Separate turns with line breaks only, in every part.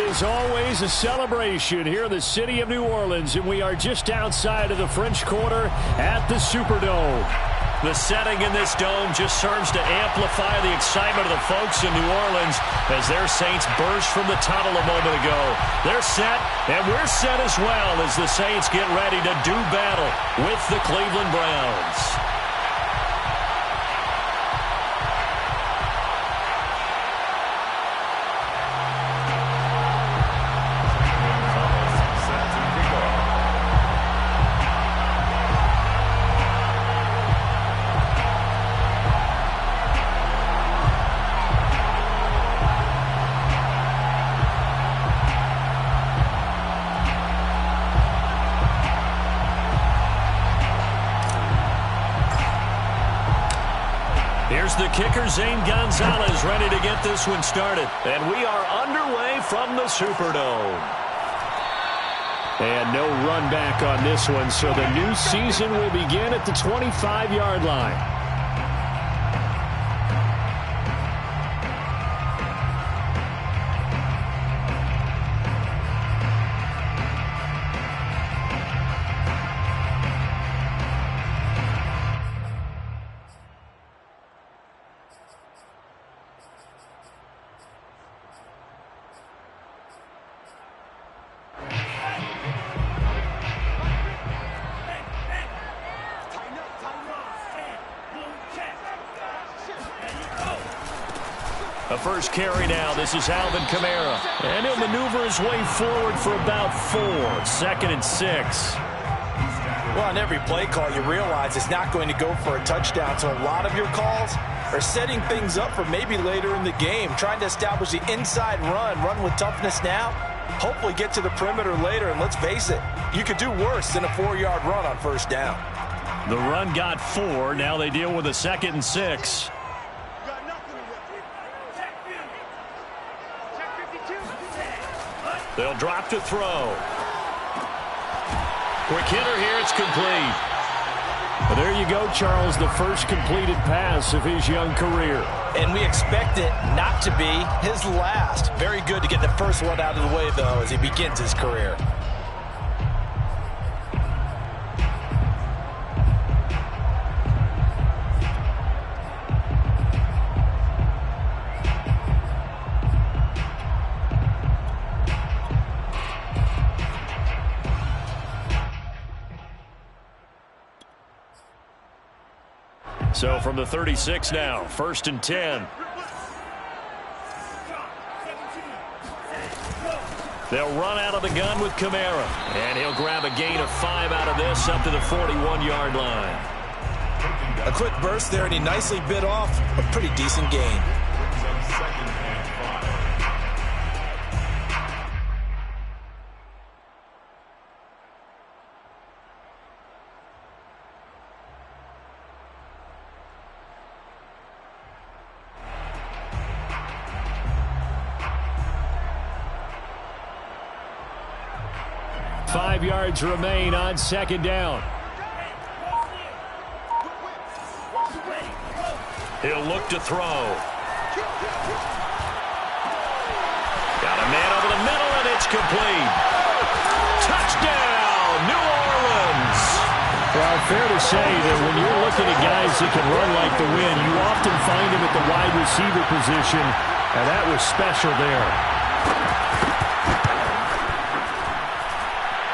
is always a celebration here in the city of New Orleans, and we are just outside of the French Quarter at the Superdome. The setting in this dome just serves to amplify the excitement of the folks in New Orleans as their Saints burst from the tunnel a moment ago. They're set, and we're set as well as the Saints get ready to do battle with the Cleveland Browns. Here's the kicker, Zane Gonzalez, ready to get this one started. And we are underway from the Superdome. And no run back on this one, so the new season will begin at the 25-yard line. A first carry now. This is Alvin Kamara. And he'll maneuver his way forward for about 4. 2nd and 6.
Well, on every play call, you realize it's not going to go for a touchdown. So a lot of your calls are setting things up for maybe later in the game, trying to establish the inside run with toughness now, hopefully get to the perimeter later. And let's face it, you could do worse than a 4-yard run on first down.
The run got 4. Now they deal with a 2nd and 6. They'll drop to throw. Quick hitter here. It's complete. Well, there you go, Charles. The first completed pass of his young career.
And we expect it not to be his last. Very good to get the first one out of the way, though, as he begins his career.
So from the 36 now, 1st and 10. They'll run out of the gun with Kamara. And he'll grab a gain of 5 out of this up to the 41-yard line.
A quick burst there, and he nicely bit off a pretty decent gain.
Five yards remain on 2nd down. He'll look to throw. Got a man over the middle, and it's complete. Touchdown, New Orleans. Well, fair to say that when you're looking at guys that can run like the wind, you often find them at the wide receiver position, and that was special there.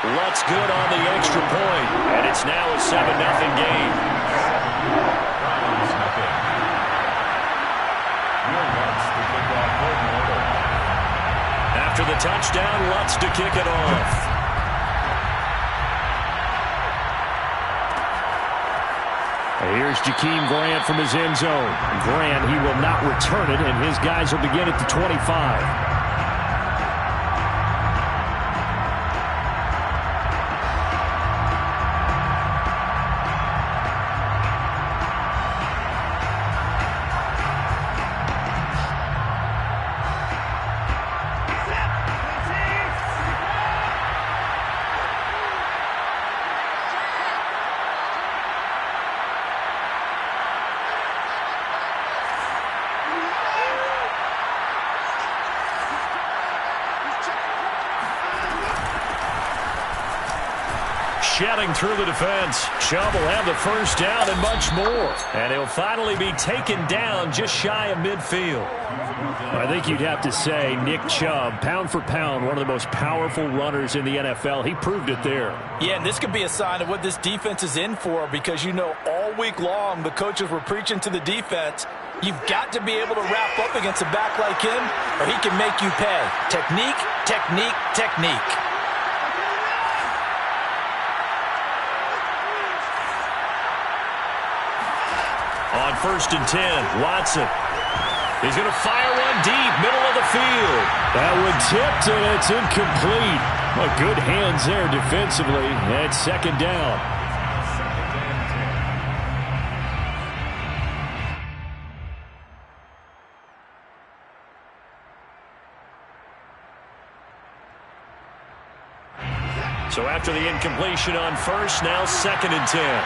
That's good on the extra point, and it's now a 7-0 game. After the touchdown, Lutz to kick it off. Here's Jakeem Grant from his end zone. Grant, he will not return it, and his guys will begin at the 25. Shedding through the defense. Chubb will have the first down and much more. And he'll finally be taken down just shy of midfield. I think you'd have to say Nick Chubb, pound for pound, one of the most powerful runners in the NFL. He proved it there. Yeah, and this could be a sign of what this defense is in for, because you know all week long the coaches were preaching to the defense, you've got to be able to wrap up against a back like him or he can make you pay. Technique, technique, technique. On 1st and 10, Watson. He's going to fire one deep, middle of the field. That one tipped, and it's incomplete. Well, good hands there defensively. And 2nd down. So after the incompletion on 1st, now 2nd and 10.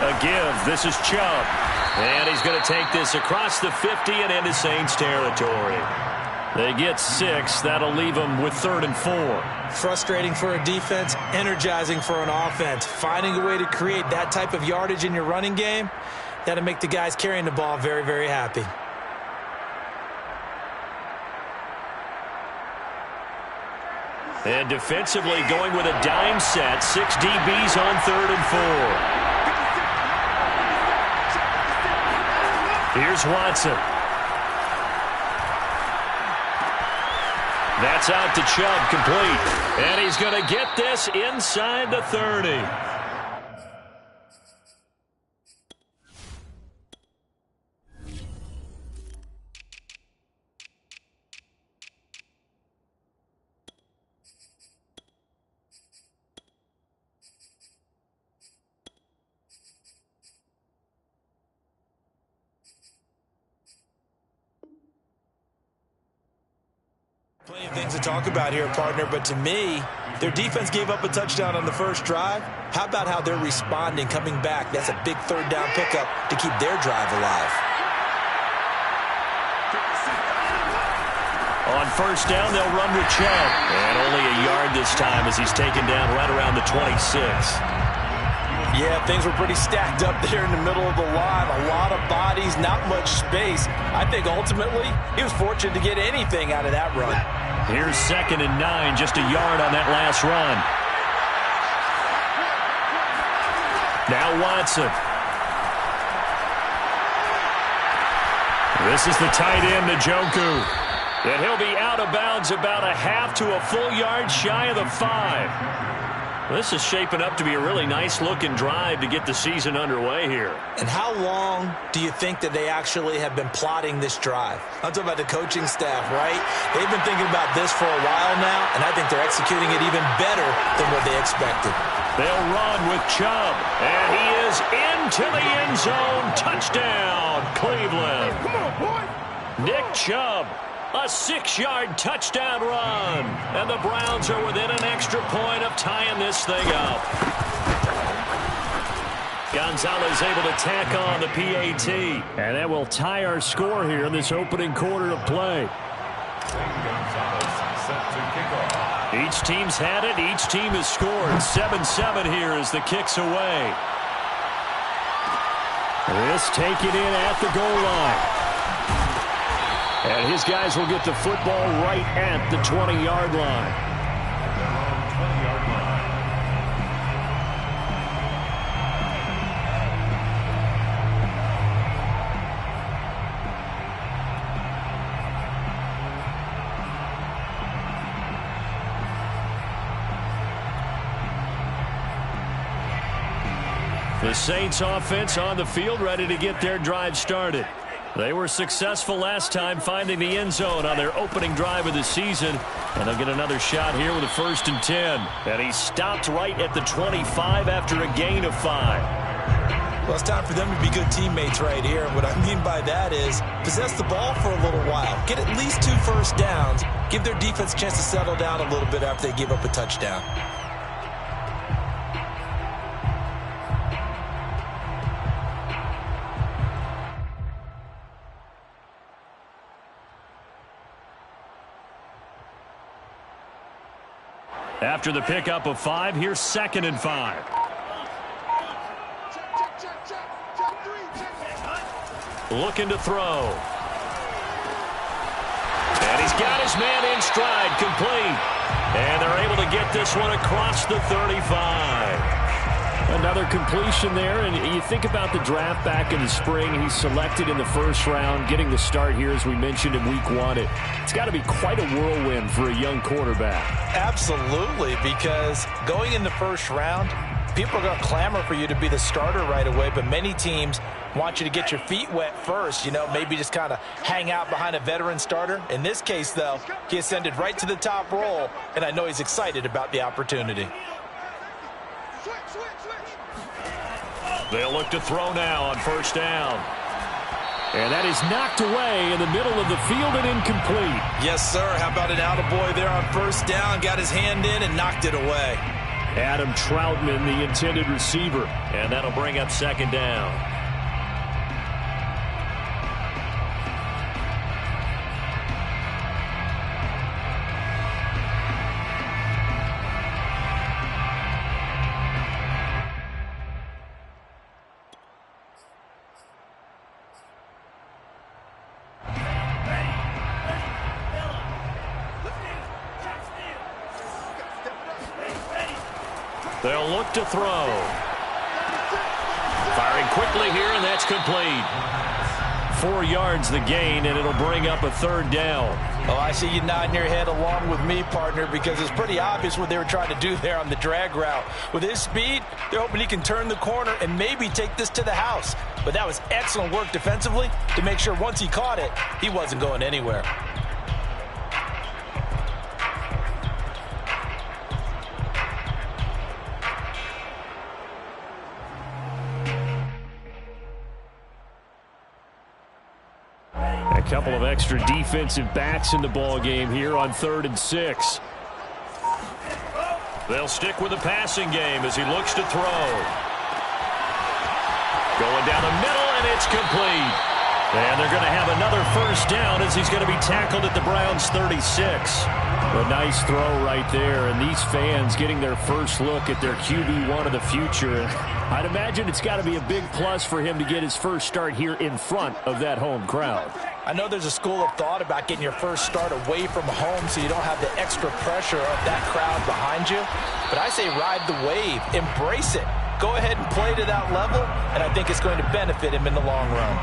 A give. This is Chubb. And he's going to take this across the 50 and into Saints territory. They get 6. That'll leave them with 3rd and 4.
Frustrating for a defense, energizing for an offense. Finding a way to create that type of yardage in your running game, that'll make the guys carrying the ball very, very happy.
And defensively going with a dime set. 6 DBs on 3rd and 4. Here's Watson. That's out to Chubb, complete. And he's going to get this inside the 30.
Plenty of things to talk about here, partner, but to me, their defense gave up a touchdown on the first drive. How about how they're responding, coming back? That's a big 3rd down pickup to keep their drive alive.
On 1st down, they'll run with Chubb. And only a yard this time as he's taken down right around the 26.
Yeah, things were pretty stacked up there in the middle of the line. A lot of bodies, not much space. I think ultimately he was fortunate to get anything out of that run.
Here's 2nd and 9, just a yard on that last run. Now Watson. This is the tight end, Njoku. And he'll be out of bounds about a half to a full yard shy of the 5. This is shaping up to be a really nice-looking drive to get the season underway here.
And how long do you think that they actually have been plotting this drive? I'm talking about the coaching staff, right? They've been thinking about this for a while now, and I think they're executing it even better than what they expected.
They'll run with Chubb, and he is into the end zone. Touchdown, Cleveland. Come on, boy. Nick Chubb. A 6-yard touchdown run. And the Browns are within an extra point of tying this thing up. Gonzalez able to tack on the PAT. And that will tie our score here in this opening quarter of play. Each team's had it. Each team has scored. 7-7 here as the kick's away. This taken in at the goal line. And his guys will get the football right at the 20-yard line. The Saints offense on the field, ready to get their drive started. They were successful last time finding the end zone on their opening drive of the season. And they'll get another shot here with a 1st and 10. And he stopped right at the 25 after a gain of 5.
Well, it's time for them to be good teammates right here. And what I mean by that is possess the ball for a little while. Get at least 2 first downs. Give their defense a chance to settle down a little bit after they give up a touchdown.
After the pickup of 5, here's 2nd and 5. Looking to throw. And he's got his man in stride, complete. And they're able to get this one across the 35. Another completion there, and you think about the draft back in the spring. He's selected in the first round, getting the start here, as we mentioned, in week 1. It's got to be quite a whirlwind for a young quarterback.
Absolutely, because going in the first round, people are going to clamor for you to be the starter right away, but many teams want you to get your feet wet first, maybe just kind of hang out behind a veteran starter. In this case, though, he ascended right to the top role, and I know he's excited about the opportunity.
They'll look to throw now on first down. And that is knocked away in the middle of the field and incomplete.
Yes, sir. How about an attaboy there on first down? Got his hand in and knocked it away.
Adam Troutman, the intended receiver. And that'll bring up 2nd down. They'll look to throw. Firing quickly here, and that's complete. 4 yards the gain, and it'll bring up a 3rd down.
Oh, I see you nodding your head along with me, partner, because it's pretty obvious what they were trying to do there on the drag route. With his speed, they're hoping he can turn the corner and maybe take this to the house. But that was excellent work defensively to make sure once he caught it, he wasn't going anywhere.
A couple of extra defensive backs in the ball game here on 3rd and 6. They'll stick with the passing game as he looks to throw. Going down the middle, and it's complete. And they're going to have another first down as he's going to be tackled at the Browns' 36. A nice throw right there, and these fans getting their first look at their QB1 of the future. I'd imagine it's got to be a big plus for him to get his first start here in front of that home crowd.
I know there's a school of thought about getting your first start away from home so you don't have the extra pressure of that crowd behind you. But I say ride the wave. Embrace it. Go ahead and play to that level, and I think it's going to benefit him in the long run.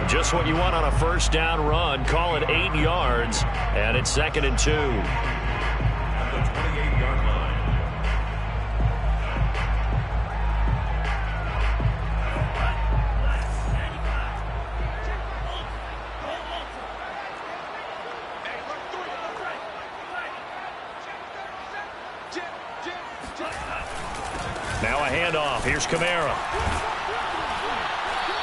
Just what you want on a first down run. Call it 8 yards, and it's 2nd and 2.
At the 28-yard line.
Now a handoff. Here's Kamara.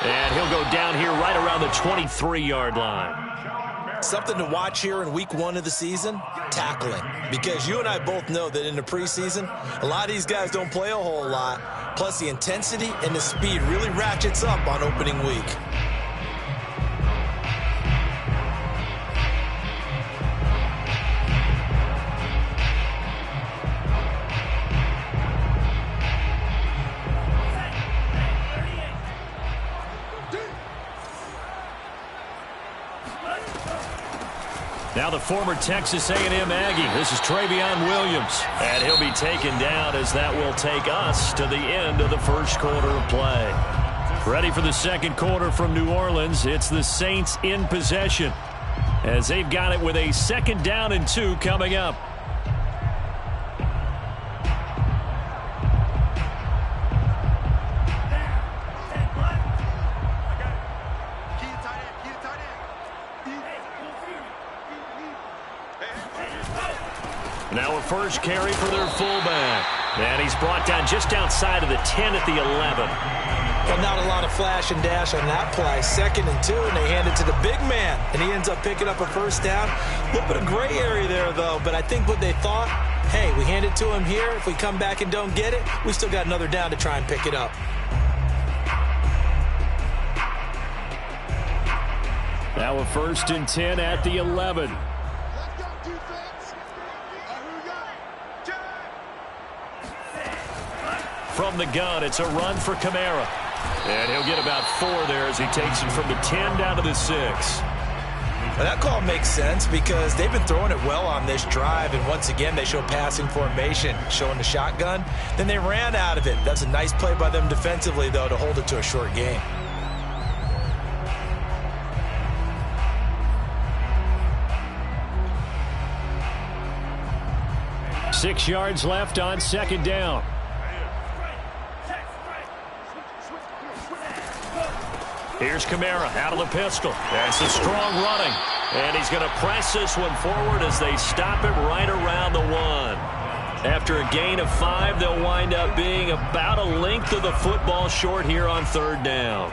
And he'll go down here right around the 23-yard line.
Something to watch here in week 1 of the season, tackling. Because you and I both know that in the preseason, a lot of these guys don't play a whole lot. Plus the intensity and the speed really ratchets up on opening week.
Now the former Texas A&M Aggie. This is Travion Williams. And he'll be taken down as that will take us to the end of the first quarter of play. Ready for the second quarter from New Orleans. It's the Saints in possession as they've got it with a 2nd down and 2 coming up. Now a first carry for their fullback. And he's brought down just outside of the 10 at the 11.
Well, not a lot of flash and dash on that play. 2nd and 2, and they hand it to the big man. And he ends up picking up a first down. A little bit of gray area there, though. But I think what they thought, hey, we hand it to him here. If we come back and don't get it, we still got another down to try and pick it up.
Now a 1st and 10 at the 11. from the gun. It's a run for Kamara. And he'll get about 4 there as he takes it from the 10 down to the 6.
Well, that call makes sense because they've been throwing it well on this drive, and once again they show passing formation, showing the shotgun. Then they ran out of it. That's a nice play by them defensively, though, to hold it to a short gain.
6 yards left on 2nd down. Here's Kamara out of the pistol. That's a strong running. And he's going to press this one forward as they stop it right around the 1. After a gain of 5, they'll wind up being about a length of the football short here on 3rd down.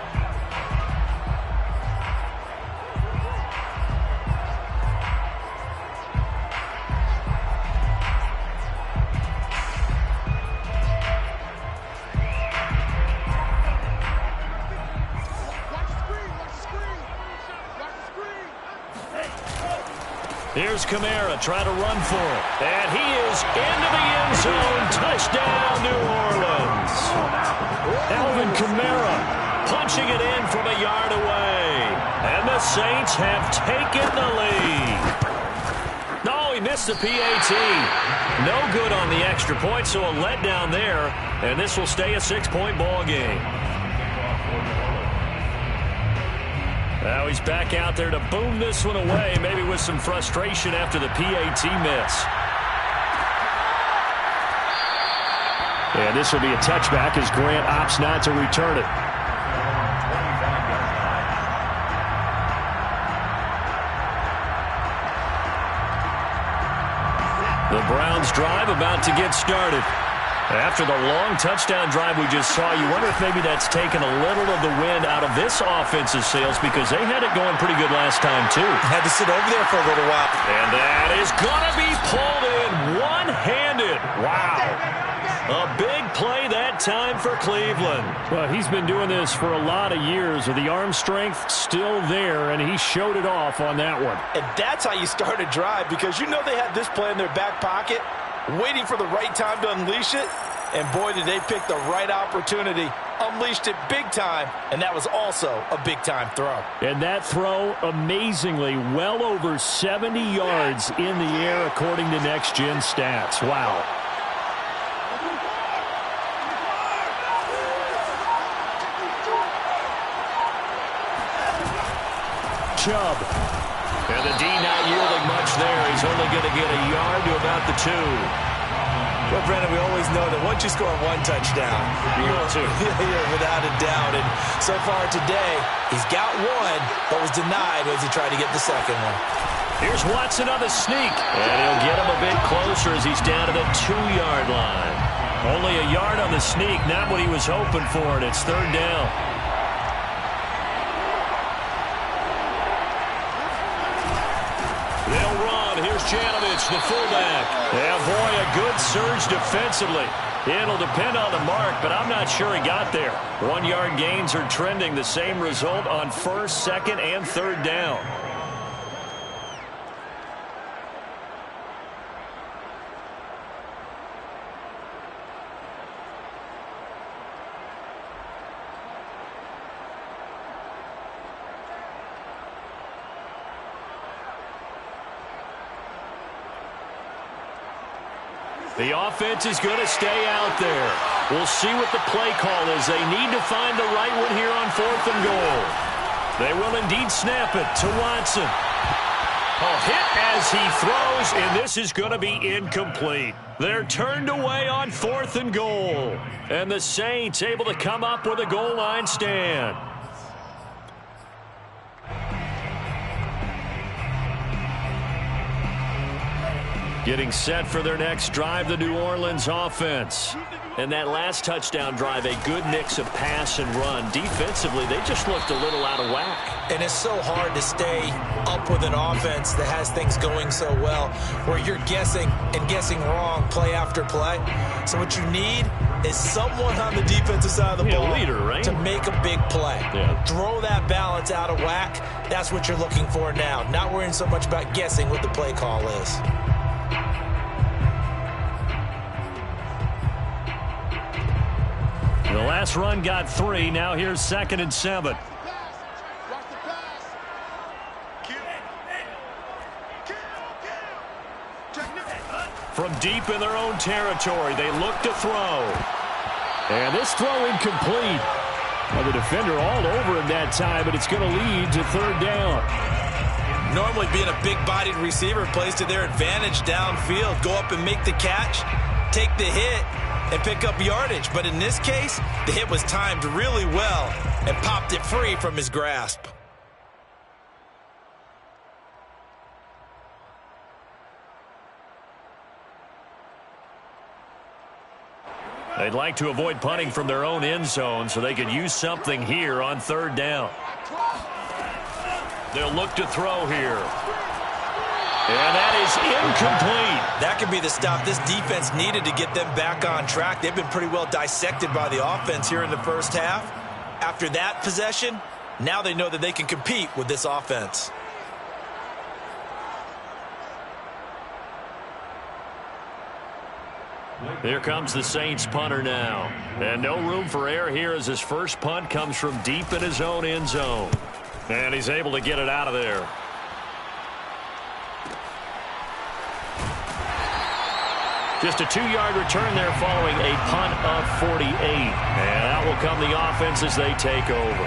Here's Kamara trying to run for it. And he is into the end zone. Touchdown, New Orleans. Alvin Kamara punching it in from a yard away. And the Saints have taken the lead. No, he missed the PAT. No good on the extra point, so a letdown there. And this will stay a 6-point ball game. Now he's back out there to boom this one away, maybe with some frustration after the PAT miss. And this will be a touchback as Grant opts not to return it. The Browns drive about to get started. After the long touchdown drive we just saw, you wonder if maybe that's taken a little of the wind out of this offense's sails because they had it going pretty good last time, too.
Had to sit over there for a little while.
And that is going to be pulled in one-handed. Wow. A big play that time for Cleveland. Well, he's been doing this for a lot of years with the arm strength still there, and he showed it off on that one.
And that's how you start a drive because you know they had this play in their back pocket, waiting for the right time to unleash it. And boy, did they pick the right opportunity. Unleashed it big time, and that was also a big-time throw.
And that throw, amazingly, well over 70 yards in the air according to Next Gen Stats. Wow. Chubb. And the D not yielding much there. He's only going to get a yard to about the 2.
Well, Brennan, we always know that once you score 1 touchdown,
you're 2.
Yeah, without a doubt. And so far today, he's got 1, but was denied as he tried to get the second one.
Here's Watson on the sneak. And he'll get him a bit closer as he's down to the 2-yard line. Only a yard on the sneak, not what he was hoping for, and it's 3rd down. They'll run. Here's Janovich, the fullback. Yeah, boy, a good surge defensively. It'll depend on the mark, but I'm not sure he got there. 1-yard gains are trending. The same result on 1st, 2nd, and 3rd down. The offense is going to stay out there. We'll see what the play call is. They need to find the right one here on 4th and goal. They will indeed snap it to Watson. A hit as he throws, and this is going to be incomplete. They're turned away on 4th and goal. And the Saints able to come up with a goal line stand. Getting set for their next drive, the New Orleans offense. And that last touchdown drive, a good mix of pass and run. Defensively, they just looked a little out of whack.
And it's so hard to stay up with an offense that has things going so well, where you're guessing and guessing wrong play after play. So what you need is someone on the defensive side of the ball
leader, right?
To make a big play.
Yeah.
Throw that balance out of whack. That's what you're looking for now. Not worrying so much about guessing what the play call is.
last run got 3. Now here's 2nd and 7. From deep in their own territory, they look to throw. And this throw incomplete. Well, the defender all over him that time, but it's going to lead to 3rd down.
Normally being a big-bodied receiver plays to their advantage downfield. Go up and make the catch, take the hit, and pick up yardage. But in this case, the hit was timed really well and popped it free from his grasp.
They'd like to avoid punting from their own end zone so they could use something here on 3rd down. They'll look to throw here. And that is incomplete.
That could be the stop this defense needed to get them back on track. They've been pretty well dissected by the offense here in the first half. After that possession, now they know that they can compete with this offense.
Here comes the Saints punter now. And no room for error here as his first punt comes from deep in his own end zone. And he's able to get it out of there. Just a 2-yard return there following a punt of 48. And out will come the offense as they take over.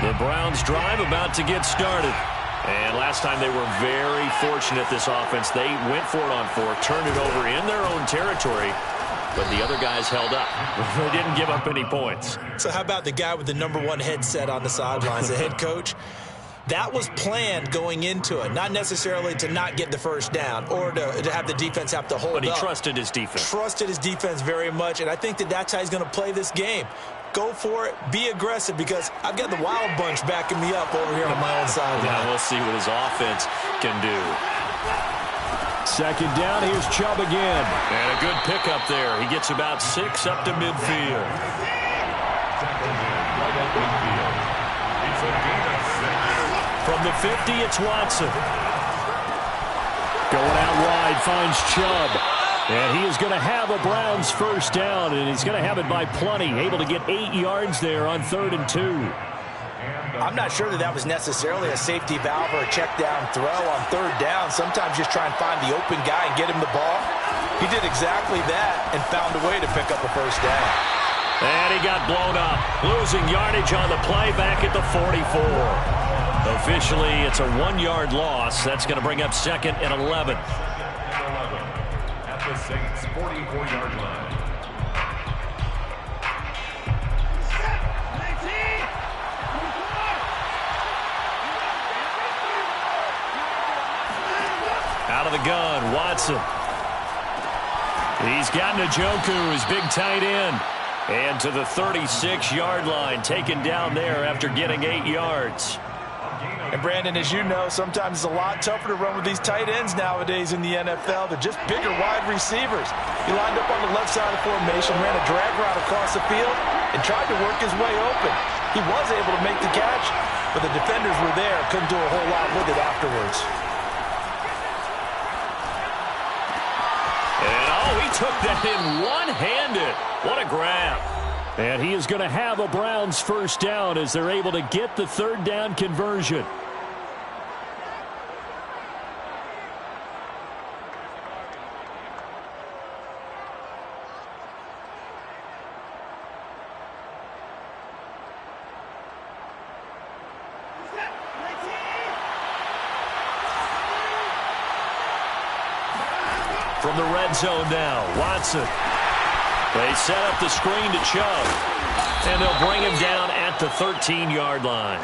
The Browns drive about to get started. And last time they were very fortunate, this offense. They went for it on 4, turned it over in their own territory, but the other guys held up. They didn't give up any points.
So how about the guy with the #1 headset on the sidelines, the head coach? That was planned going into it, not necessarily to not get the first down or to have the defense have to hold up.
But he trusted his defense.
Trusted his defense very much, and I think that that's how he's going to play this game. Go for it. Be aggressive because I've got the Wild Bunch backing me up over here on my own sideline.
Yeah, we'll see what his offense can do.
2nd down. Here's Chubb again.
And a good pickup there. He gets about 6 up to midfield. From the 50, it's Watson.
Going out wide, finds Chubb. And he is going to have a Browns first down, and he's going to have it by plenty. Able to get 8 yards there on 3rd and 2.
I'm not sure that was necessarily a safety valve or a check down throw on 3rd down. Sometimes just try and find the open guy and get him the ball. He did exactly that and found a way to pick up a first down.
And he got blown up, losing yardage on the play back at the 44. Officially, it's a 1-yard loss. That's going to bring up 2nd and 11.
At the Saints' 44-yard line.
Out of the gun, Watson. He's got Njoku, his big tight end. And to the 36-yard line, taken down there after getting 8 yards.
And Brandon, as you know, sometimes it's a lot tougher to run with these tight ends nowadays in the NFL. They're just bigger wide receivers. He lined up on the left side of the formation, ran a drag route across the field, and tried to work his way open. He was able to make the catch, but the defenders were there. Couldn't do a whole lot with it afterwards.
And he took that in one-handed. What a grab.
And he is going to have a Browns first down as they're able to get the 3rd down conversion.
From the red zone now, Watson. They set up the screen to Chubb. And they'll bring him down at the 13-yard line.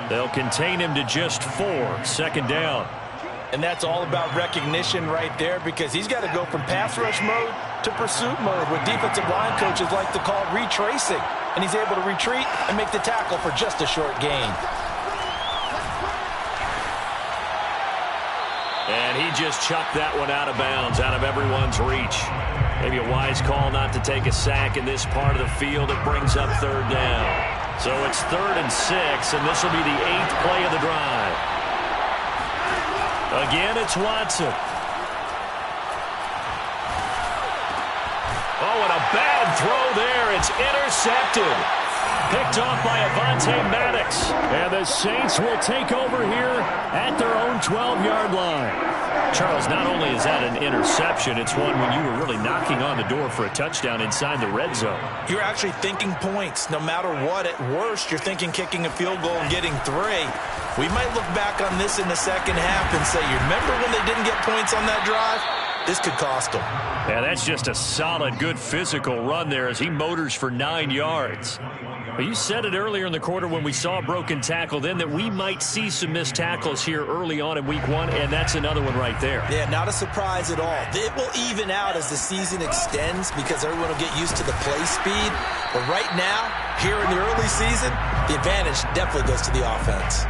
They'll contain him to just 4, 2nd down.
And that's all about recognition right there because he's got to go from pass rush mode to pursuit mode, what defensive line coaches like to call retracing. And he's able to retreat and make the tackle for just a short gain.
And he just chucked that one out of bounds, out of everyone's reach. Maybe a wise call not to take a sack in this part of the field. It brings up 3rd down. So it's 3rd and 6, and this will be the 8th play of the drive. Again, it's Watson. Oh, and a bad throw there. It's intercepted. Picked off by Avonte Maddox.
And the Saints will take over here at their own 12-yard line.
Charles, not only is that an interception, it's one when you were really knocking on the door for a touchdown inside the red zone.
You're actually thinking points. No matter what, at worst, you're thinking kicking a field goal and getting 3. We might look back on this in the second half and say, you remember when they didn't get points on that drive? This could cost them.
Yeah, that's just a solid, good physical run there as he motors for 9 yards. But you said it earlier in the quarter when we saw a broken tackle then that we might see some missed tackles here early on in week 1, and that's another one right there.
Yeah, not a surprise at all. It will even out as the season extends because everyone will get used to the play speed. But right now, here in the early season, the advantage definitely goes to the offense.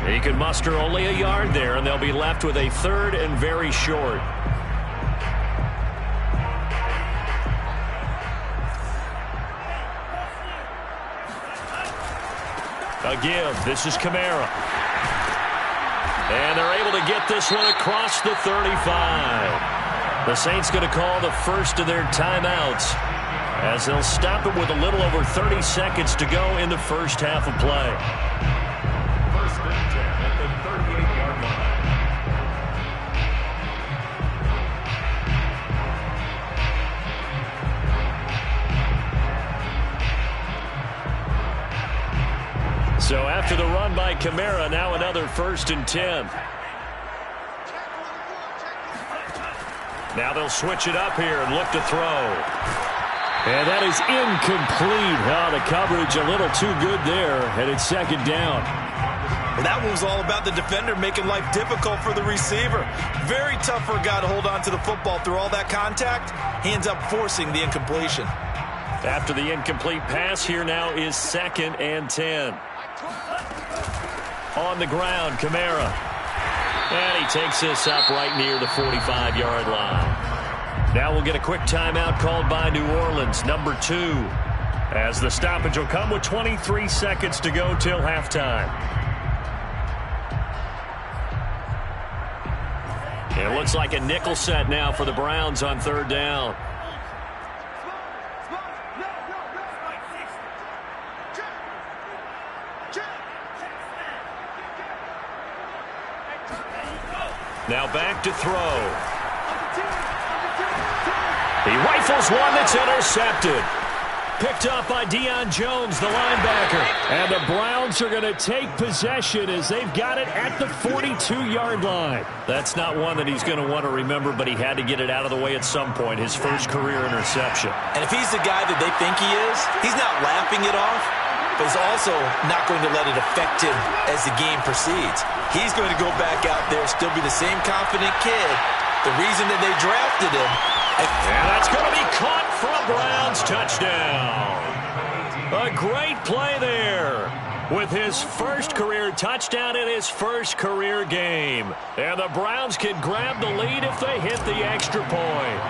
He can muster only a yard there, and they'll be left with a 3rd and very short. A give. This is Kamara. And they're able to get this one across the 35. The Saints going to call the first of their timeouts as they'll stop it with a little over 30 seconds to go in the first half of play.
First and 10 at the 38-yard line.
So after the run by Kamara, now another 1st and 10. Now they'll switch it up here and look to throw.
And that is incomplete. Oh, the coverage a little too good there, and it's 2nd down.
Well, that one was all about the defender making life difficult for the receiver. Very tough for a guy to hold on to the football through all that contact. He ends up forcing the incompletion.
After the incomplete pass, here now is 2nd and 10. On the ground, Kamara. And he takes this up right near the 45-yard line. Now we'll get a quick timeout called by New Orleans, number 2. As the stoppage will come with 23 seconds to go till halftime. It looks like a nickel set now for the Browns on 3rd down. Now back to throw. He rifles one that's intercepted. Picked up by Deion Jones, the linebacker.
And the Browns are going to take possession as they've got it at the 42-yard line.
That's not one that he's going to want to remember, but he had to get it out of the way at some point, his first career interception.
And if he's the guy that they think he is, he's not laughing it off, but he's also not going to let it affect him as the game proceeds. He's going to go back out there, still be the same confident kid. The reason that they drafted him.
And that's going to be caught for a Browns touchdown. A great play there with his first career touchdown in his first career game. And the Browns can grab the lead if they hit the extra point.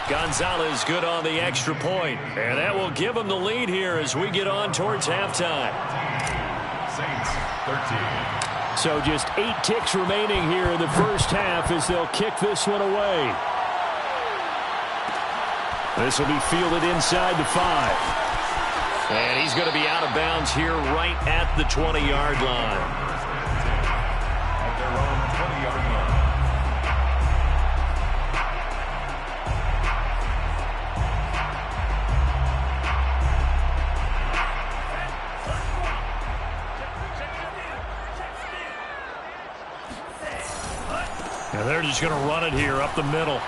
Gonzalez good on the extra point. And that will give them the lead here as we get on towards halftime.
Saints 13.
So just 8 ticks remaining here in the first half as they'll kick this one away. This will be fielded inside the 5.
And he's going to be out of bounds here right at the 20-yard line.
At their own 20-yard line.
And they're just going to run it here up the middle.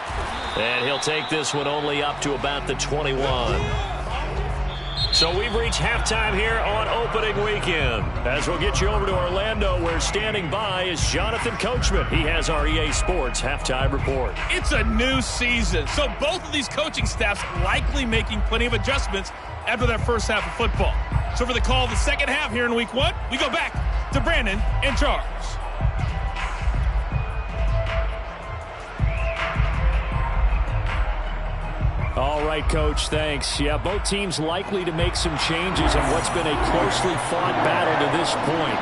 And he'll take this one only up to about the 21. So we've reached halftime here on opening weekend. As we'll get you over to Orlando, where standing by is Jonathan Coachman. He has our EA Sports halftime report.
It's a new season, so both of these coaching staffs likely making plenty of adjustments after that first half of football. So for the call of the second half here in week 1, we go back to Brandon and Charles.
All right, Coach, thanks. Yeah, both teams likely to make some changes in what's been a closely fought battle to this point.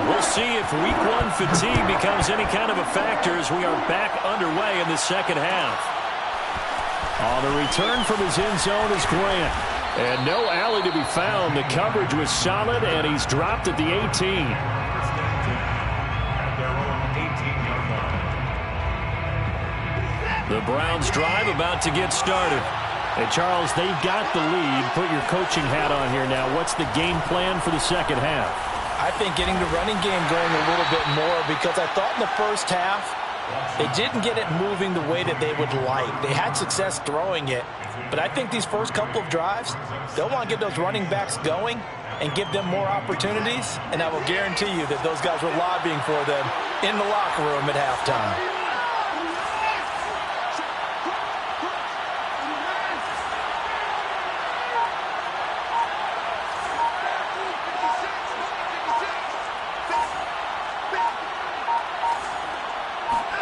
We'll see if Week 1 fatigue becomes any kind of a factor as we are back underway in the second half. On the return from his end zone is Grant. And no alley to be found. The coverage was solid, and he's dropped at the 18.
At their own 18-yard line.
The Browns drive about to get started. And Charles, they've got the lead. Put your coaching hat on here now. What's the game plan for the second half?
I think getting the running game going a little bit more, because I thought in the first half they didn't get it moving the way that they would like. They had success throwing it, but I think these first couple of drives, they'll want to get those running backs going and give them more opportunities, and I will guarantee you that those guys were lobbying for them in the locker room at halftime.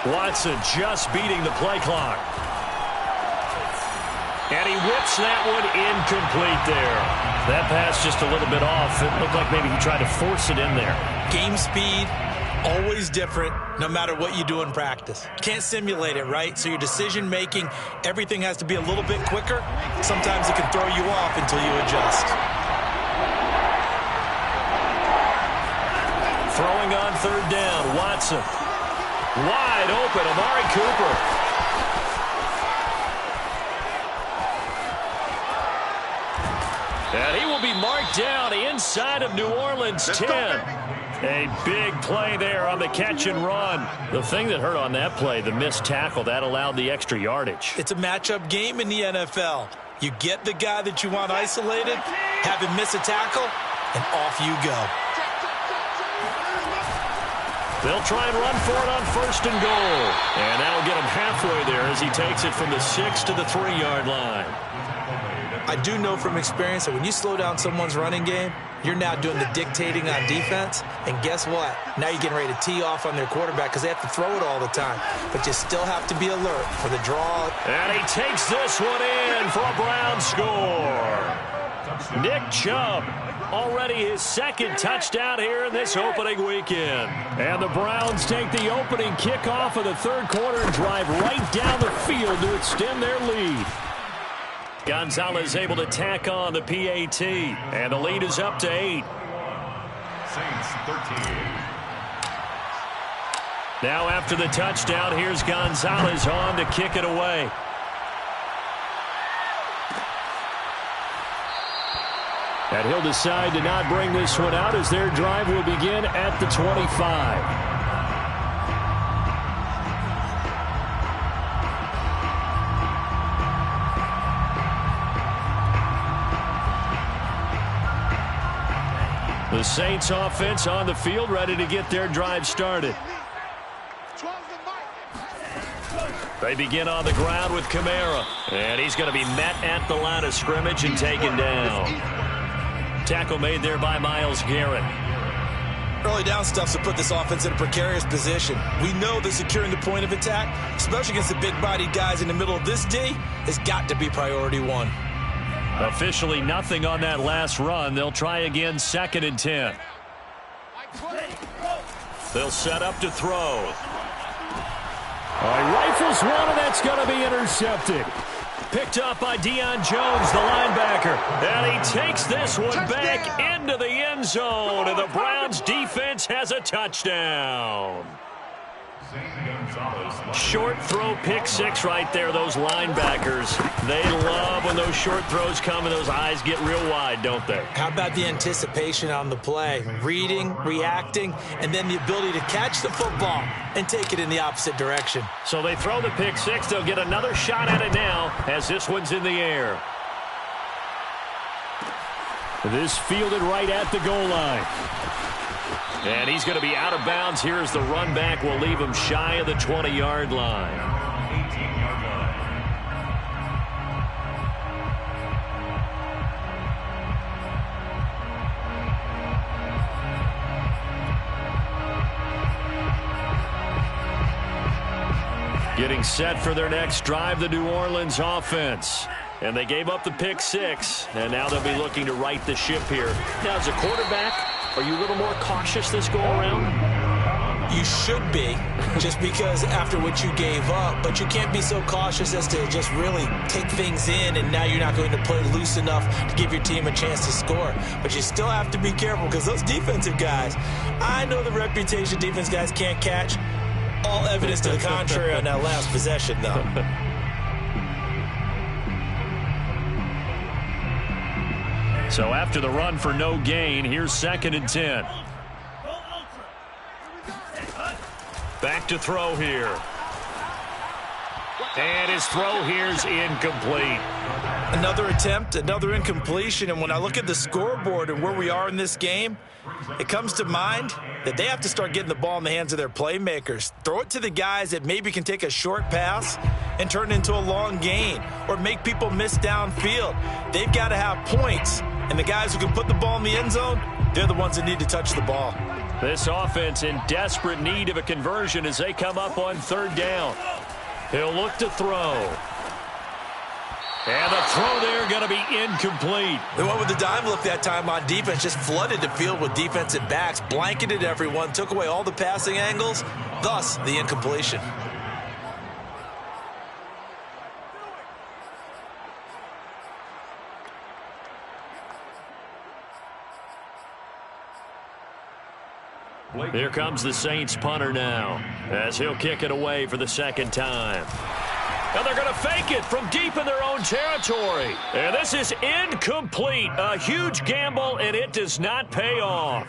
Watson just beating the play clock. And he whips that one incomplete there. That pass just a little bit off. It looked like maybe he tried to force it in there.
Game speed, always different, no matter what you do in practice. Can't simulate it, right? So your decision-making, everything has to be a little bit quicker. Sometimes it can throw you off until you adjust.
Throwing on third down, Watson. Wide open, Amari Cooper. And he will be marked down inside of New Orleans 10. A big play there on the catch and run. The thing that hurt on that play, the missed tackle, that allowed the extra yardage.
It's a matchup game in the NFL. You get the guy that you want isolated, have him miss a tackle, and off you go.
They'll try and run for it on first and goal. And that'll get him halfway there as he takes it from the 6 to the 3-yard line.
I do know from experience that when you slow down someone's running game, you're now doing the dictating on defense. And guess what? Now you're getting ready to tee off on their quarterback because they have to throw it all the time. But you still have to be alert for the draw.
And he takes this one in for a Brown score. Nick Chubb. Already his second touchdown here in this opening weekend. And the Browns take the opening kickoff of the third quarter and drive right down the field to extend their lead. Gonzalez able to tack on the PAT. And the lead is up to 8.
Saints 13.
Now after the touchdown, here's Gonzalez on to kick it away. And he'll decide to not bring this one out as their drive will begin at the 25. The Saints offense on the field ready to get their drive started. They begin on the ground with Kamara. And he's going to be met at the line of scrimmage and taken down. Tackle made there by Myles Garrett.
Early down stuff to put this offense in a precarious position. We know that securing the point of attack, especially against the big-bodied guys in the middle of this D, has got to be priority one.
Officially nothing on that last run. They'll try again, 2nd and 10. They'll set up to throw. He rifles one, and that's going to be intercepted. Picked up by Deion Jones, the linebacker. And he takes this one back into the end zone. And the Browns defense has a touchdown. Short throw, pick 6 right there. Those linebackers, they love when those short throws come and those eyes get real wide, don't they?
How about the anticipation on the play? Reading, reacting, and then the ability to catch the football and take it in the opposite direction.
So they throw the pick 6. They'll get another shot at it now as this one's in the air. This fielded right at the goal line. And he's going to be out of bounds here as the run back will leave him shy of the 20-yard line.
18-yard line.
Getting set for their next drive, the New Orleans offense. And they gave up the pick 6, and now they'll be looking to right the ship here. Now, as a quarterback, Are you a little more cautious this go-around?
You should be, just because after what you gave up, but you can't be so cautious as to just really take things in, and now you're not going to play loose enough to give your team a chance to score. But you still have to be careful, because those defensive guys, I know the reputation defense guys can't catch. All evidence to the contrary on that last possession, though.
So after the run for no gain, here's 2nd and 10. Back to throw here. And his throw here's incomplete.
Another attempt, another incompletion, and when I look at the scoreboard and where we are in this game, it comes to mind that they have to start getting the ball in the hands of their playmakers. Throw it to the guys that maybe can take a short pass and turn it into a long gain, or make people miss downfield. They've got to have points, and the guys who can put the ball in the end zone, they're the ones that need to touch the ball.
This offense in desperate need of a conversion as they come up on 3rd down. He'll look to throw. And the throw there going to be incomplete.
They went with the dime look that time on defense, just flooded the field with defensive backs, blanketed everyone, took away all the passing angles, thus the incompletion.
Here comes the Saints punter now, as he'll kick it away for the 2nd time. And they're going to fake it from deep in their own territory. And this is incomplete. A huge gamble, and it does not pay off.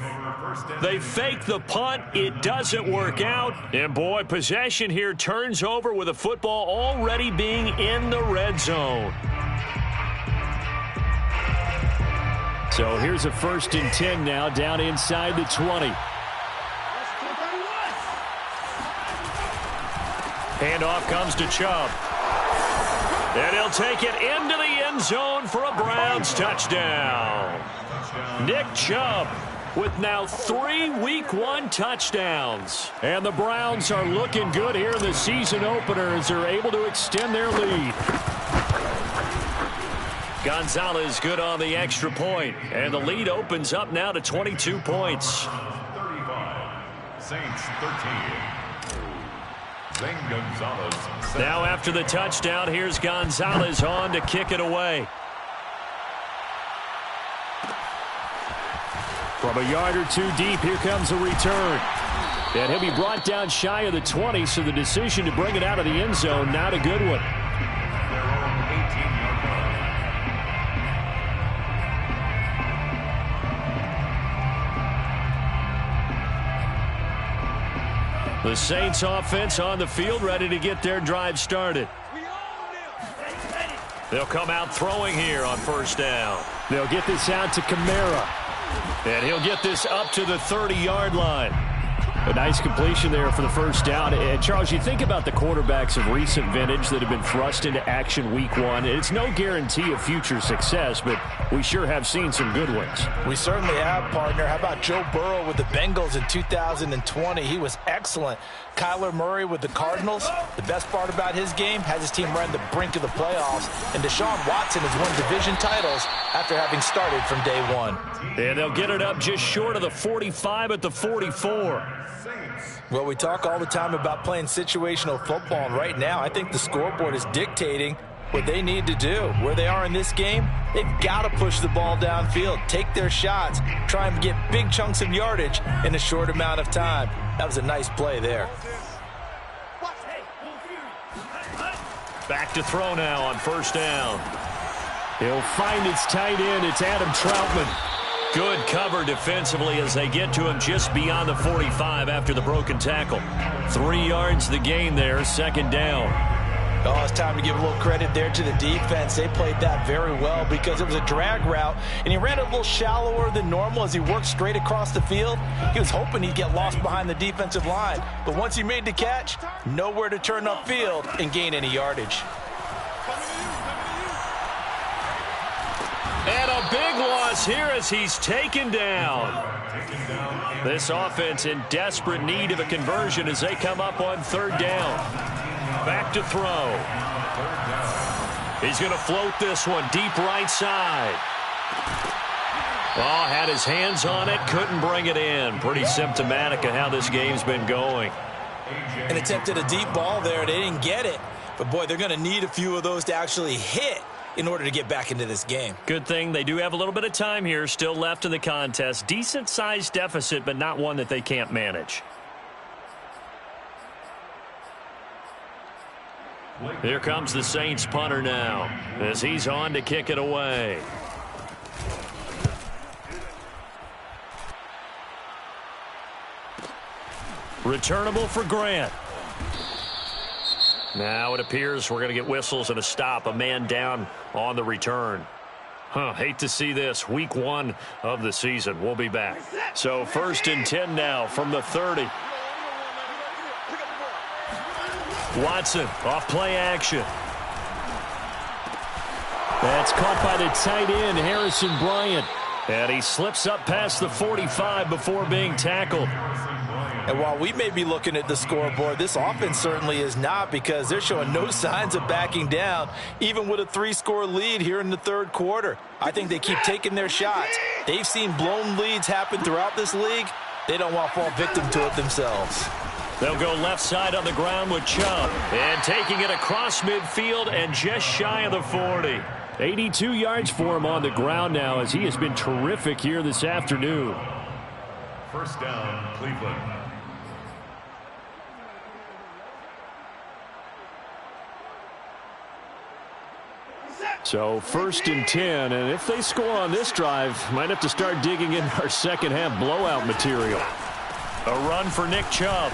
They fake the punt. It doesn't work out. And, boy, possession here turns over with a football already being in the red zone. So here's a 1st and 10 now, down inside the 20. Handoff comes to Chubb. And he'll take it into the end zone for a Browns touchdown. Nick Chubb with now 3 Week 1 touchdowns. And the Browns are looking good here in the season opener as they're able to extend their lead. Gonzalez good on the extra point. And the lead opens up now to 22 points.
35. Saints 13. Gonzalez.
Now after the touchdown, here's Gonzalez on to kick it away. From a yard or two deep, here comes a return. And he'll be brought down shy of the 20, so the decision to bring it out of the end zone, not a good one.
Their own 18-yard line.
The Saints offense on the field, ready to get their drive started. They'll come out throwing here on 1st down. They'll get this out to Kamara. And he'll get this up to the 30-yard line. A nice completion there for the 1st down. And Charles, you think about the quarterbacks of recent vintage that have been thrust into action Week 1. It's no guarantee of future success, but we sure have seen some good ones.
We certainly have, partner. How about Joe Burrow with the Bengals in 2020? He was excellent. Kyler Murray with the Cardinals. The best part about his game, has his team right on the brink of the playoffs. And Deshaun Watson has won division titles after having started from day 1.
And they'll get it up just short of the 45 at the 44.
Well, we talk all the time about playing situational football, and right now I think the scoreboard is dictating what they need to do. Where they are in this game, they've got to push the ball downfield, take their shots, try and get big chunks of yardage in a short amount of time. That was a nice play there.
Back to throw now on 1st down. He'll find its tight end. It's Adam Troutman. Good cover defensively as they get to him just beyond the 45 after the broken tackle. 3 yards the gain there, 2nd down.
Oh, it's time to give a little credit there to the defense. They played that very well because it was a drag route, and he ran it a little shallower than normal as he worked straight across the field. He was hoping he'd get lost behind the defensive line, but once he made the catch, nowhere to turn upfield and gain any yardage.
And a big loss here as he's taken down. This offense in desperate need of a conversion as they come up on 3rd down. Back to throw. He's going to float this one deep right side. Oh, had his hands on it, couldn't bring it in. Pretty symptomatic of how this game's been going.
And attempted a deep ball there. They didn't get it. But, boy, they're going to need a few of those to actually hit in order to get back into this game.
Good thing they do have a little bit of time here still left in the contest. Decent-sized deficit, but not one that they can't manage. Here comes the Saints punter now as he's on to kick it away. Returnable for Grant. Now it appears we're going to get whistles and a stop. A man down on the return. Hate to see this. Week 1 of the season. We'll be back. So 1st and 10 now from the 30. Watson off play action. That's caught by the tight end, Harrison Bryant. And he slips up past the 45 before being tackled.
And while we may be looking at the scoreboard, this offense certainly is not, because they're showing no signs of backing down, even with a 3-score lead here in the 3rd quarter. I think they keep taking their shots. They've seen blown leads happen throughout this league. They don't want to fall victim to it themselves.
They'll go left side on the ground with Chubb. And taking it across midfield and just shy of the 40. 82 yards for him on the ground now, as he has been terrific here this afternoon.
First down, Cleveland.
So 1st and 10, and if they score on this drive, might have to start digging in our second half blowout material. A run for Nick Chubb.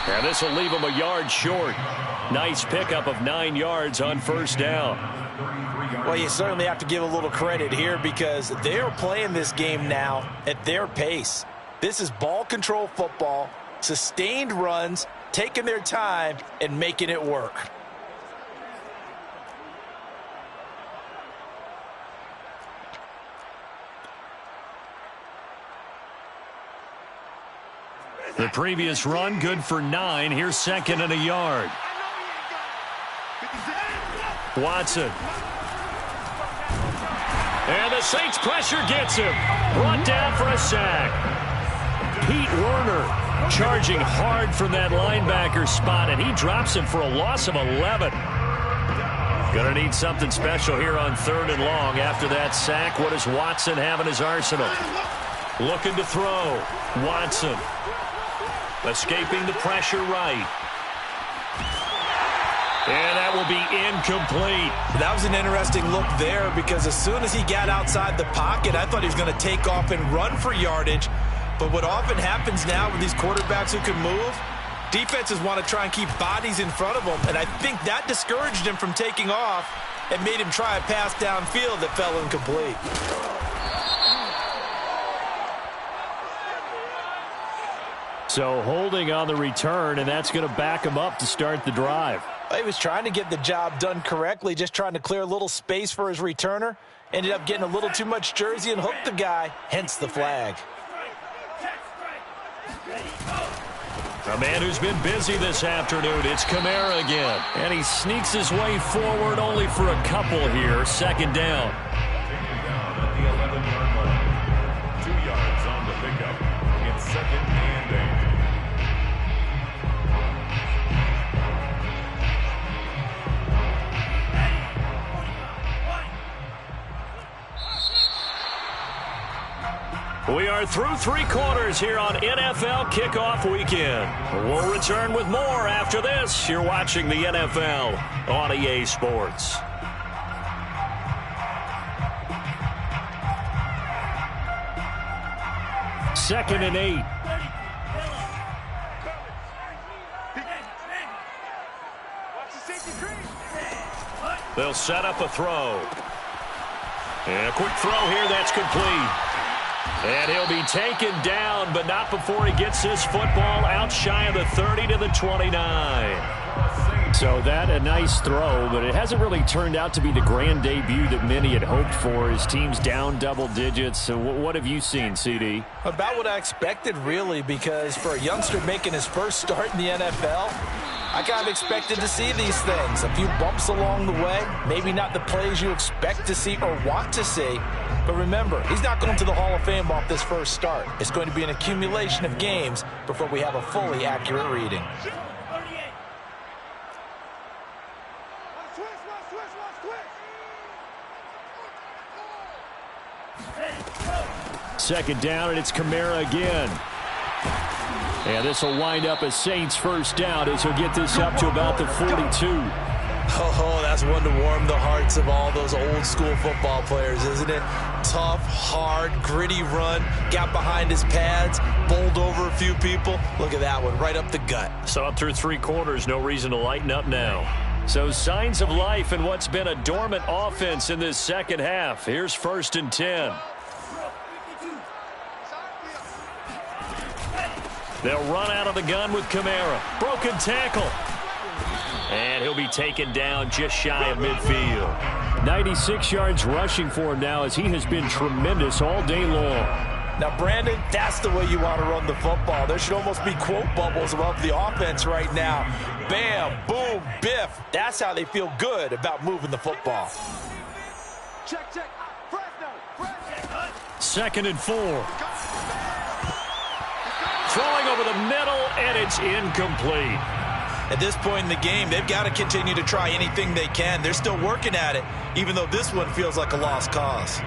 And this will leave him a yard short. Nice pickup of 9 yards on 1st down.
Well, you certainly have to give a little credit here, because they are playing this game now at their pace. This is ball control football, sustained runs, taking their time and making it work.
The previous run good for 9. Here's 2nd and a yard. Watson. And the Saints pressure gets him. Brought down for a sack. Pete Werner charging hard from that linebacker spot, and he drops him for a loss of 11. Gonna need something special here on 3rd and long after that sack. What does Watson have in his arsenal? Looking to throw. Watson. Escaping the pressure right. And that will be incomplete.
That was an interesting look there, because as soon as he got outside the pocket, I thought he was going to take off and run for yardage. But what often happens now with these quarterbacks who can move, defenses want to try and keep bodies in front of them. And I think that discouraged him from taking off and made him try a pass downfield that fell incomplete.
So holding on the return, and that's going to back him up to start the drive.
He was trying to get the job done correctly, just trying to clear a little space for his returner. Ended up getting a little too much jersey and hooked the guy, hence the flag.
A man who's been busy this afternoon, it's Kamara again. And he sneaks his way forward only for a couple here. 2nd down.
Taken down at the 11-yard line. 2 yards on the pickup. It's 2nd and 8.
We are through 3 quarters here on NFL Kickoff Weekend. We'll return with more after this. You're watching the NFL on EA Sports. Second and 8. They'll set up a throw. And a quick throw here that's complete. And he'll be taken down, but not before he gets his football out shy of the 30 to the 29. So that a nice throw, but it hasn't really turned out to be the grand debut that many had hoped for. His team's down double digits. So what have you seen, CD?
About what I expected, really, because for a youngster making his first start in the NFL, I kind of expected to see these things. A few bumps along the way. Maybe not the plays you expect to see or want to see. But remember, he's not going to the Hall of Fame off this first start. It's going to be an accumulation of games before we have a fully accurate reading.
Second down, and it's Kamara again. And this will wind up a Saints first down as he'll get this up to about the 42.
Oh, that's one to warm the hearts of all those old school football players, isn't it? Tough, hard, gritty run, got behind his pads, bowled over a few people. Look at that one, right up the gut.
So up through 3 quarters, no reason to lighten up now. So signs of life in what's been a dormant offense in this second half. Here's 1st and 10. They'll run out of the gun with Kamara. Broken tackle. And he'll be taken down just shy of midfield.
96 yards rushing for him now as he has been tremendous all day long.
Now, Brandon, that's the way you want to run the football. There should almost be quote bubbles above the offense right now. Bam, boom, biff. That's how they feel good about moving the football.
Check.
2nd and 4. Throwing over the middle, and it's incomplete.
At this point in the game, they've got to continue to try anything they can. They're still working at it, even though this one feels like a lost cause.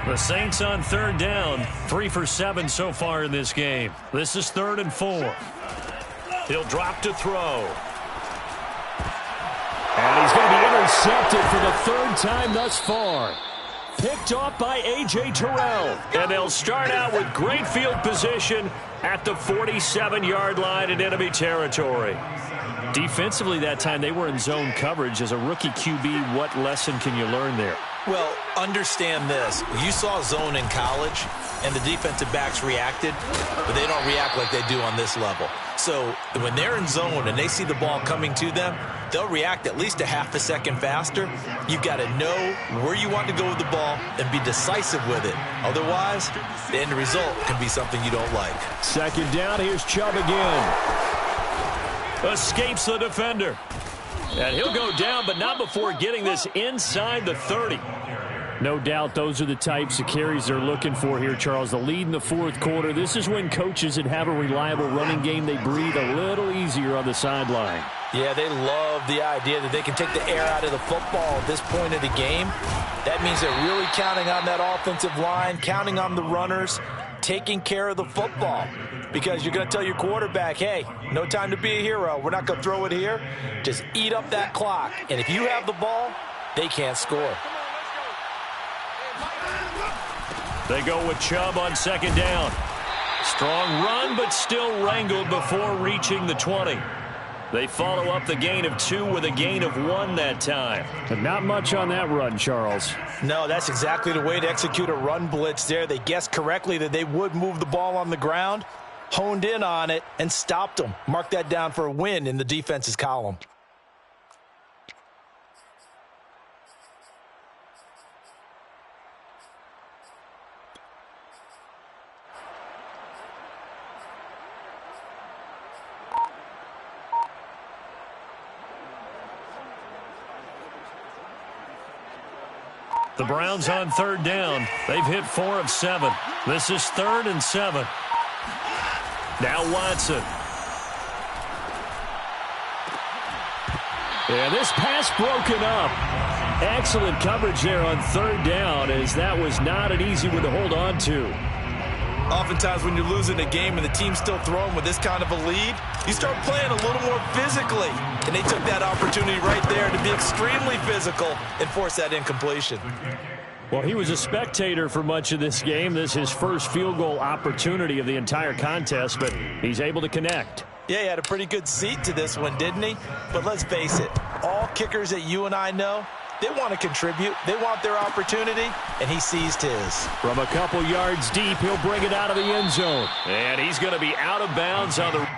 The Saints on 3rd down, 3 for 7 so far in this game. This is 3rd and 4. He'll drop to throw.
And he's going to be intercepted for the 3rd time thus far. Picked off by A.J. Terrell.
And they'll start out with great field position at the 47-yard line in enemy territory.
Defensively that time, they were in zone coverage. As a rookie QB, what lesson can you learn there?
Well, understand this. You saw zone in college, and the defensive backs reacted, but they don't react like they do on this level. So when they're in zone and they see the ball coming to them, they'll react at least a half a second faster. You've got to know where you want to go with the ball and be decisive with it. Otherwise, the end result can be something you don't like.
2nd down, here's Chubb again.
Escapes the defender. And he'll go down, but not before getting this inside the 30.
No doubt those are the types of carries they're looking for here, Charles. The lead in the 4th quarter. This is when coaches that have a reliable running game, they breathe a little easier on the sideline.
Yeah, they love the idea that they can take the air out of the football at this point of the game. That means they're really counting on that offensive line, counting on the runners, taking care of the football. Because you're going to tell your quarterback, hey, no time to be a hero. We're not going to throw it here. Just eat up that clock. And if you have the ball, they can't score.
They go with Chubb on 2nd down. Strong run, but still wrangled before reaching the 20. They follow up the gain of 2 with a gain of 1 that time.
But not much on that run, Charles.
No, that's exactly the way to execute a run blitz there. They guessed correctly that they would move the ball on the ground, honed in on it, and stopped them. Mark that down for a win in the defense's column.
The Browns on 3rd down. They've hit 4 of 7. This is 3rd and 7. Now Watson.
Yeah, this pass broken up. Excellent coverage there on 3rd down, as that was not an easy one to hold on to.
Oftentimes when you're losing a game and the team's still throwing with this kind of a lead, you start playing a little more physically. And they took that opportunity right there to be extremely physical and force that incompletion.
Well, he was a spectator for much of this game. This is his first field goal opportunity of the entire contest, but he's able to connect.
Yeah, he had a pretty good seat to this one, didn't he? But let's face it, all kickers that you and I know, they want to contribute. They want their opportunity, and he seized his.
From a couple yards deep, he'll bring it out of the end zone.
And he's going to be out of bounds on the...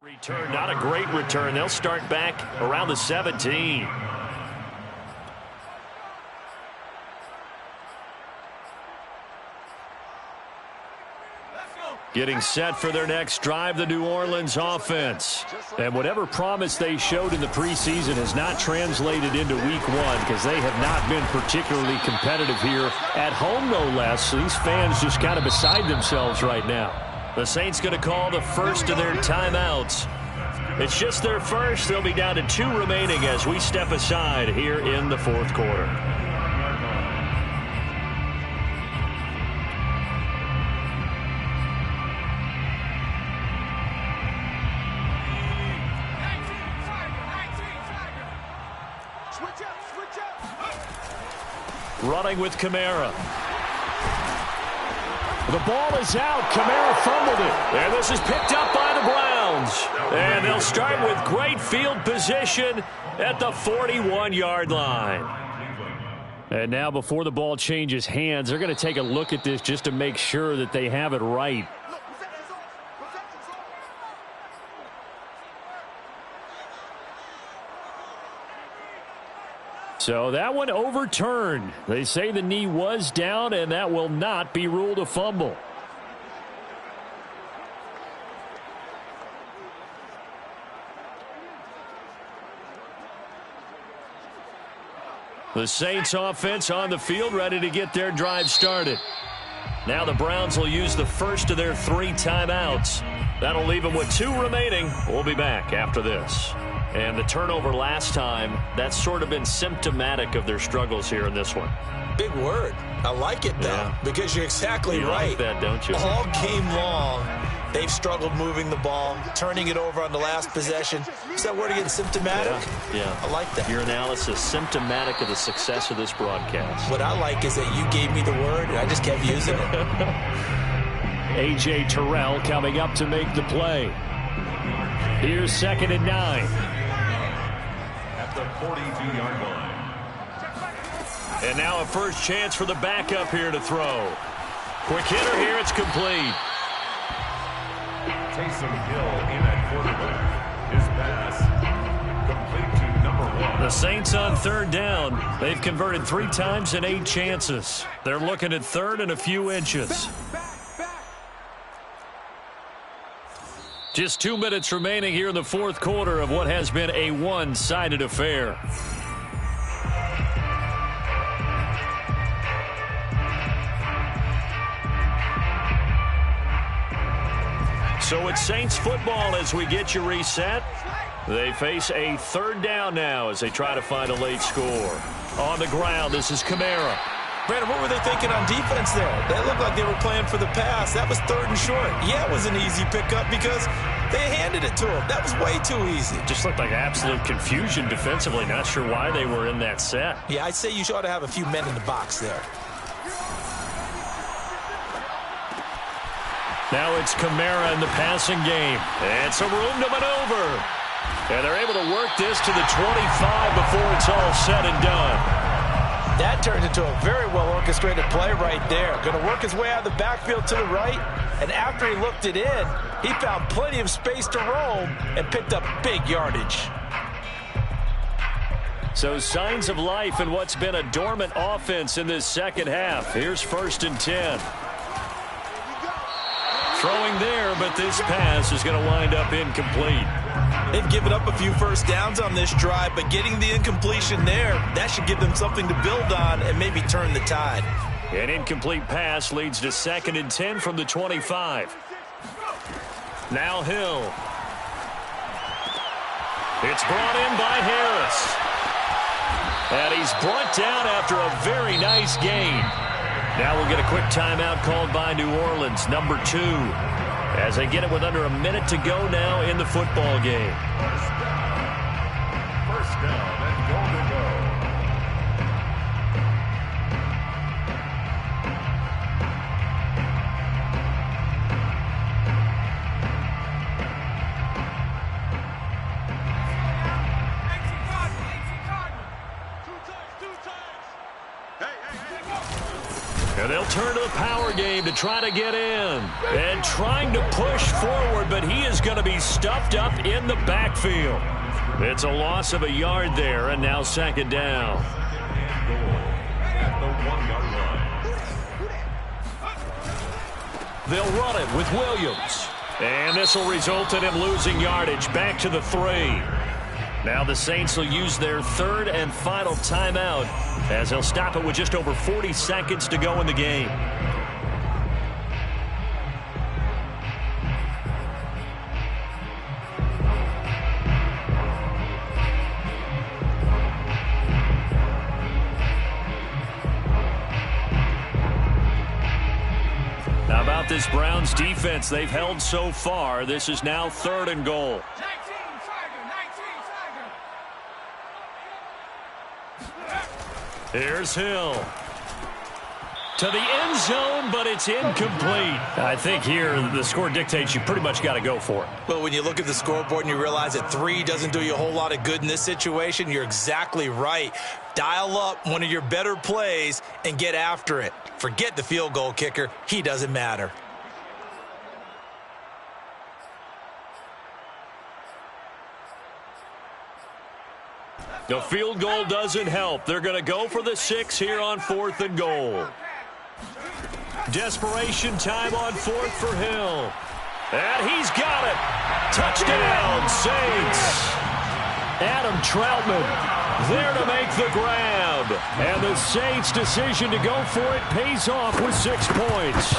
Return, not a great return. They'll start back around the 17. Getting set for their next drive, the New Orleans offense. And whatever promise they showed in the preseason has not translated into week one because they have not been particularly competitive here at home, no less. These fans just kind of beside themselves right now. The Saints going to call the first of their timeouts. It's just their first. They'll be down to 2 remaining as we step aside here in the fourth quarter. Running with Kamara. The ball is out. Kamara fumbled it. And this is picked up by the Browns. And they'll start with great field position at the 41-yard line. And now before the ball changes hands, they're going to take a look at this just to make sure that they have it right. So that one overturned. They say the knee was down, and that will not be ruled a fumble. The Saints offense on the field, ready to get their drive started. Now the Browns will use the first of their 3 timeouts. That'll leave them with 2 remaining. We'll be back after this. And the turnover last time, that's sort of been symptomatic of their struggles here in this one.
Big word. I like it, though, because you're exactly right.
You like that, don't you?
All game long, they've struggled moving the ball, turning it over on the last possession. Is that word again, symptomatic?
Yeah.
I like that.
Your analysis, symptomatic of the success of this broadcast.
What I like is that you gave me the word, and I just kept using it.
A.J. Terrell coming up to make the play. Here's 2nd and 9.
At the 42-yard line.
And now a first chance for the backup here to throw. Quick hitter here, it's complete.
Taysom Hill in at quarterback. His pass complete to number 1.
The Saints on 3rd down. They've converted 3 times in 8 chances. They're looking at 3rd and a few inches. Just 2 minutes remaining here in the fourth quarter of what has been a one-sided affair. So it's Saints football as we get you reset. They face a 3rd down now as they try to find a late score. On the ground, this is Kamara.
Brandon, what were they thinking on defense there? That looked like they were playing for the pass. That was 3rd and short. Yeah, it was an easy pickup because they handed it to him. That was way too easy.
Just looked like absolute confusion defensively. Not sure why they were in that set.
Yeah, I'd say you ought to have a few men in the box there.
Now it's Kamara in the passing game. And some room to maneuver. And they're able to work this to the 25 before it's all said and done.
That turned into a very well-orchestrated play right there. Going to work his way out of the backfield to the right. And after he looked it in, he found plenty of space to roam and picked up big yardage.
So signs of life in what's been a dormant offense in this second half. Here's 1st and 10. Throwing there, but this pass is going to wind up incomplete.
They've given up a few first downs on this drive, but getting the incompletion there, that should give them something to build on and maybe turn the tide.
An incomplete pass leads to 2nd and 10 from the 25. Now Hill. It's brought in by Harris. And he's brought down after a very nice gain. Now we'll get a quick timeout called by New Orleans, number 2. As they get it with under a minute to go now in the football game.
First down and goal to go.
And And they'll turn to the power game to try to get in. And trying to push forward, but he is going to be stuffed up in the backfield. It's a loss of a yard there, and now second down.
At the 1-yard line.
They'll run it with Williams. And this will result in him losing yardage back to the 3. Now the Saints will use their third and final timeout as they'll stop it with just over 40 seconds to go in the game. How about this Browns defense they've held so far? This is now 3rd and goal. Here's Hill. To the end zone, but it's incomplete. I think here the score dictates you pretty much got to go for it.
Well, when you look at the scoreboard and you realize that 3 doesn't do you a whole lot of good in this situation, you're exactly right. Dial up one of your better plays and get after it. Forget the field goal kicker. He doesn't matter.
The field goal doesn't help. They're going to go for the 6 here on 4th and goal. Desperation time on 4th for Hill. And he's got it. Touchdown, Saints. Adam Troutman there to make the grab. And the Saints' decision to go for it pays off with 6 points.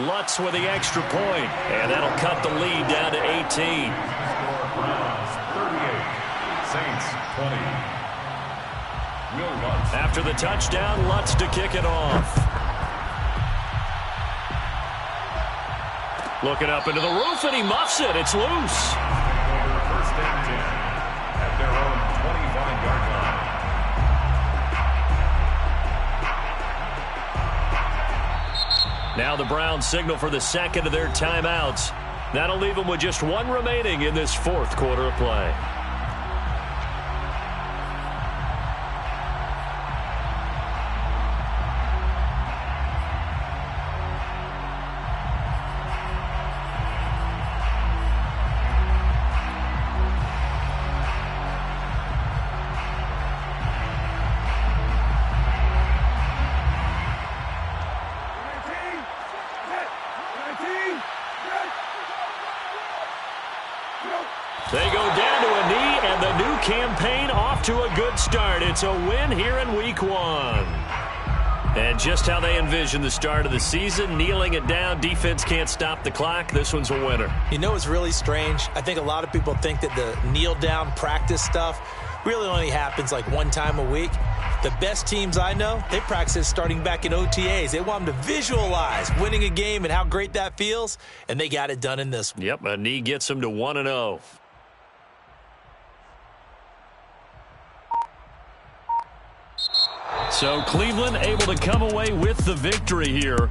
Lutz with the extra point. And that'll cut the lead down to 18.
Saints 20. Will Lutz.
After the touchdown, Lutz to kick it off. Looking up into the roof, and he muffs it. It's loose.
First and 10 at their own 25-yard line.
Now the Browns signal for the second of their timeouts. That'll leave them with just 1 remaining in this 4th quarter of play. They go down to a knee, and the new campaign off to a good start. It's a win here in Week 1. And just how they envision the start of the season, kneeling it down, defense can't stop the clock. This one's a winner.
You know what's really strange? I think a lot of people think that the kneel-down practice stuff really only happens like 1 time a week. The best teams I know, they practice it starting back in OTAs. They want them to visualize winning a game and how great that feels, and they got it done in this one.
Yep, a knee gets them to 1-0. So Cleveland able to come away with the victory here.